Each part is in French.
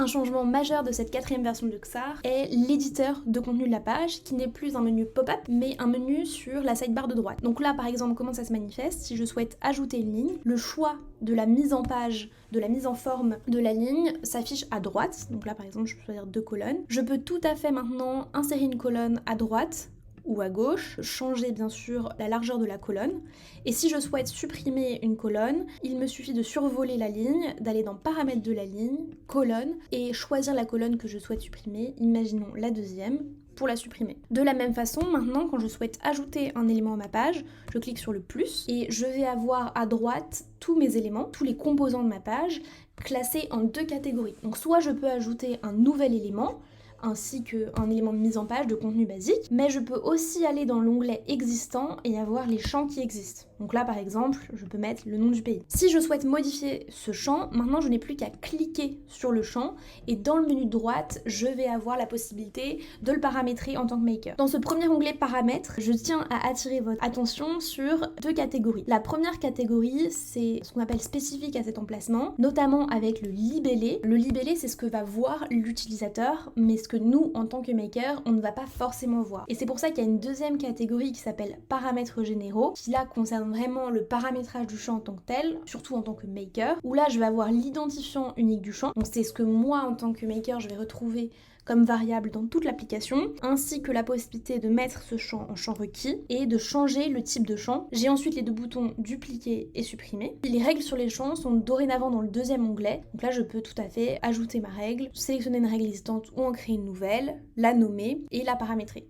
Un changement majeur de cette 4e version de Xar est l'éditeur de contenu de la page qui n'est plus un menu pop-up mais un menu sur la sidebar de droite. Donc là par exemple comment ça se manifeste, si je souhaite ajouter une ligne, le choix de la mise en page, de la mise en forme de la ligne s'affiche à droite. Donc là par exemple je peux choisir 2 colonnes. Je peux tout à fait maintenant insérer une colonne à droite ou à gauche, changer bien sûr la largeur de la colonne. Et si je souhaite supprimer une colonne, il me suffit de survoler la ligne, d'aller dans paramètres de la ligne, colonne, et choisir la colonne que je souhaite supprimer, imaginons la 2e, pour la supprimer. De la même façon, maintenant quand je souhaite ajouter un élément à ma page, je clique sur le plus et je vais avoir à droite tous mes éléments, tous les composants de ma page, classés en 2 catégories. Donc soit je peux ajouter un nouvel élément, ainsi qu'un élément de mise en page de contenu basique, mais je peux aussi aller dans l'onglet existant et avoir les champs qui existent. Donc là par exemple, je peux mettre le nom du pays. Si je souhaite modifier ce champ, maintenant je n'ai plus qu'à cliquer sur le champ et dans le menu de droite, je vais avoir la possibilité de le paramétrer en tant que maker. Dans ce premier onglet paramètres, je tiens à attirer votre attention sur 2 catégories. La première catégorie, c'est ce qu'on appelle spécifique à cet emplacement, notamment avec le libellé. Le libellé, c'est ce que va voir l'utilisateur, mais ce que nous, en tant que maker, on ne va pas forcément voir. Et c'est pour ça qu'il y a une 2e catégorie qui s'appelle paramètres généraux, qui là concerne vraiment le paramétrage du champ en tant que tel, surtout en tant que maker, où là je vais avoir l'identifiant unique du champ, donc c'est ce que moi en tant que maker je vais retrouver comme variable dans toute l'application, ainsi que la possibilité de mettre ce champ en champ requis et de changer le type de champ. J'ai ensuite les 2 boutons dupliquer et supprimer. Les règles sur les champs sont dorénavant dans le 2e onglet, donc là je peux tout à fait ajouter ma règle, sélectionner une règle existante ou en créer une nouvelle, la nommer et la paramétrer.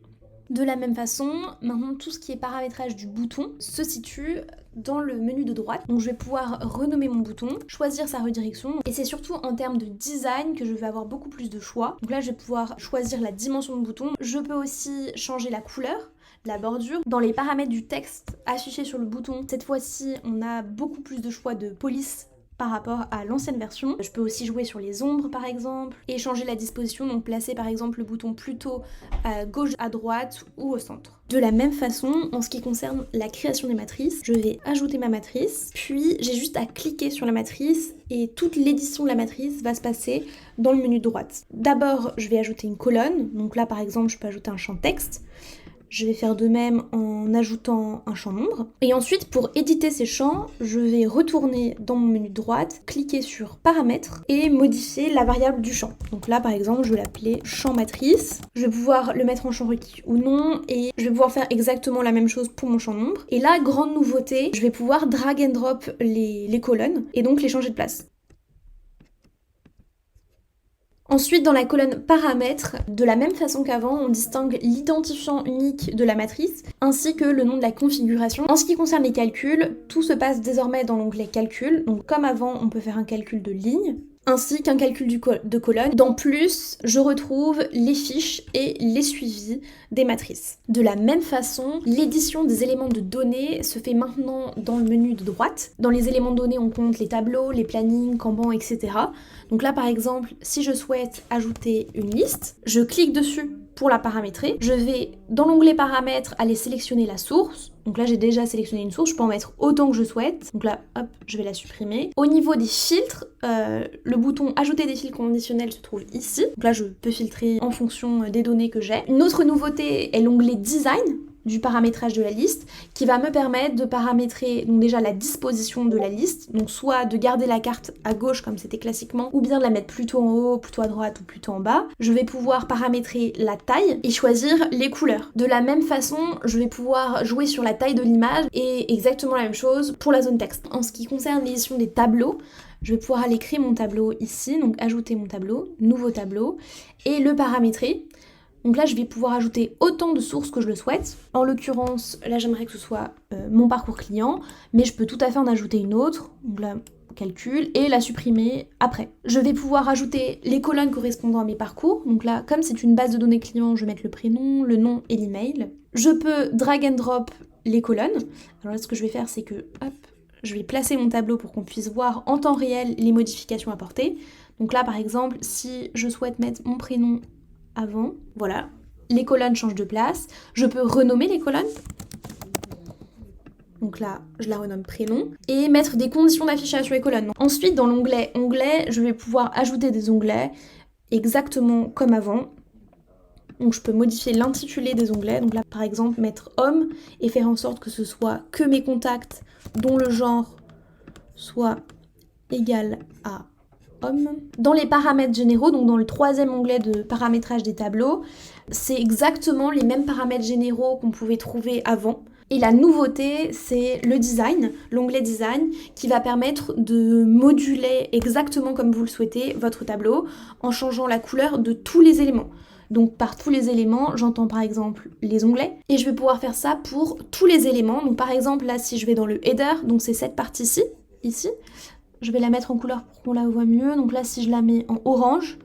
De la même façon, maintenant tout ce qui est paramétrage du bouton se situe dans le menu de droite. Donc je vais pouvoir renommer mon bouton, choisir sa redirection et c'est surtout en termes de design que je vais avoir beaucoup plus de choix. Donc là je vais pouvoir choisir la dimension de bouton. Je peux aussi changer la couleur, la bordure. Dans les paramètres du texte affiché sur le bouton, cette fois-ci on a beaucoup plus de choix de police par rapport à l'ancienne version. Je peux aussi jouer sur les ombres par exemple et changer la disposition, donc placer par exemple le bouton plutôt à gauche, à droite ou au centre. De la même façon, en ce qui concerne la création des matrices, je vais ajouter ma matrice, puis j'ai juste à cliquer sur la matrice et toute l'édition de la matrice va se passer dans le menu de droite. D'abord, je vais ajouter une colonne, donc là par exemple je peux ajouter un champ texte. Je vais faire de même en ajoutant un champ nombre. Et ensuite, pour éditer ces champs, je vais retourner dans mon menu de droite, cliquer sur paramètres et modifier la variable du champ. Donc là, par exemple, je vais l'appeler champ matrice. Je vais pouvoir le mettre en champ requis ou non et je vais pouvoir faire exactement la même chose pour mon champ nombre. Et là, grande nouveauté, je vais pouvoir drag and drop les colonnes et donc les changer de place. Ensuite, dans la colonne paramètres, de la même façon qu'avant, on distingue l'identifiant unique de la matrice ainsi que le nom de la configuration. En ce qui concerne les calculs, tout se passe désormais dans l'onglet calcul. Donc comme avant, on peut faire un calcul de ligne ainsi qu'un calcul de colonne. Dans plus, je retrouve les fiches et les suivis des matrices. De la même façon, l'édition des éléments de données se fait maintenant dans le menu de droite. Dans les éléments de données, on compte les tableaux, les plannings, Kanban, etc. Donc là, par exemple, si je souhaite ajouter une liste, je clique dessus pour la paramétrer. Je vais dans l'onglet paramètres aller sélectionner la source. Donc là j'ai déjà sélectionné une source, je peux en mettre autant que je souhaite. Donc là hop, je vais la supprimer. Au niveau des filtres, le bouton ajouter des filtres conditionnels se trouve ici. Donc là je peux filtrer en fonction des données que j'ai. Une autre nouveauté est l'onglet design du paramétrage de la liste qui va me permettre de paramétrer donc déjà la disposition de la liste, donc soit de garder la carte à gauche comme c'était classiquement ou bien de la mettre plutôt en haut, plutôt à droite ou plutôt en bas. Je vais pouvoir paramétrer la taille et choisir les couleurs. De la même façon, je vais pouvoir jouer sur la taille de l'image et exactement la même chose pour la zone texte. En ce qui concerne l'édition des tableaux, je vais pouvoir aller créer mon tableau ici, donc ajouter mon tableau, nouveau tableau et le paramétrer. Donc là, je vais pouvoir ajouter autant de sources que je le souhaite. En l'occurrence, là, j'aimerais que ce soit mon parcours client, mais je peux tout à fait en ajouter une autre. Donc là, calcul, et la supprimer après. Je vais pouvoir ajouter les colonnes correspondant à mes parcours. Donc là, comme c'est une base de données client, je vais mettre le prénom, le nom et l'email. Je peux drag and drop les colonnes. Alors là, ce que je vais faire, c'est que, hop, je vais placer mon tableau pour qu'on puisse voir en temps réel les modifications apportées. Donc là, par exemple, si je souhaite mettre mon prénom avant, voilà, les colonnes changent de place. Je peux renommer les colonnes. Donc là, je la renomme prénom. Et mettre des conditions d'affichage sur les colonnes. Ensuite, dans l'onglet Onglets, je vais pouvoir ajouter des onglets. exactement comme avant. Donc je peux modifier l'intitulé des onglets, donc là par exemple mettre homme et faire en sorte que ce soit que mes contacts dont le genre soit égal à homme. Dans les paramètres généraux, donc dans le troisième onglet de paramétrage des tableaux, c'est exactement les mêmes paramètres généraux qu'on pouvait trouver avant. Et la nouveauté, c'est le design, l'onglet design, qui va permettre de moduler exactement comme vous le souhaitez votre tableau en changeant la couleur de tous les éléments. Donc par tous les éléments, j'entends par exemple les onglets, et je vais pouvoir faire ça pour tous les éléments. Donc par exemple là, si je vais dans le header, donc c'est cette partie-ci, ici, je vais la mettre en couleur pour qu'on la voit mieux. Donc là, si je la mets en orange,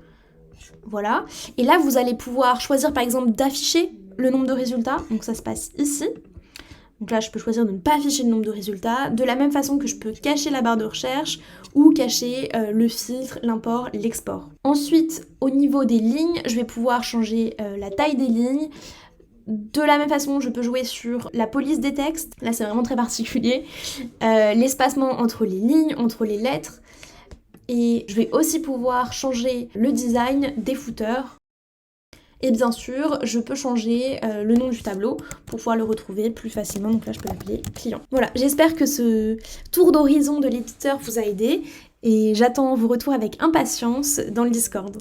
voilà. Et là, vous allez pouvoir choisir par exemple d'afficher le nombre de résultats. Donc ça se passe ici. Donc là, je peux choisir de ne pas afficher le nombre de résultats, de la même façon que je peux cacher la barre de recherche ou cacher le filtre, l'import, l'export. Ensuite, au niveau des lignes, je vais pouvoir changer la taille des lignes. De la même façon, je peux jouer sur la police des textes. Là, c'est vraiment très particulier. L'espacement entre les lignes, entre les lettres. Et je vais aussi pouvoir changer le design des footers. Et bien sûr, je peux changer le nom du tableau pour pouvoir le retrouver plus facilement. Donc là, je peux l'appeler client. Voilà, j'espère que ce tour d'horizon de l'éditeur vous a aidé. Et j'attends vos retours avec impatience dans le Discord.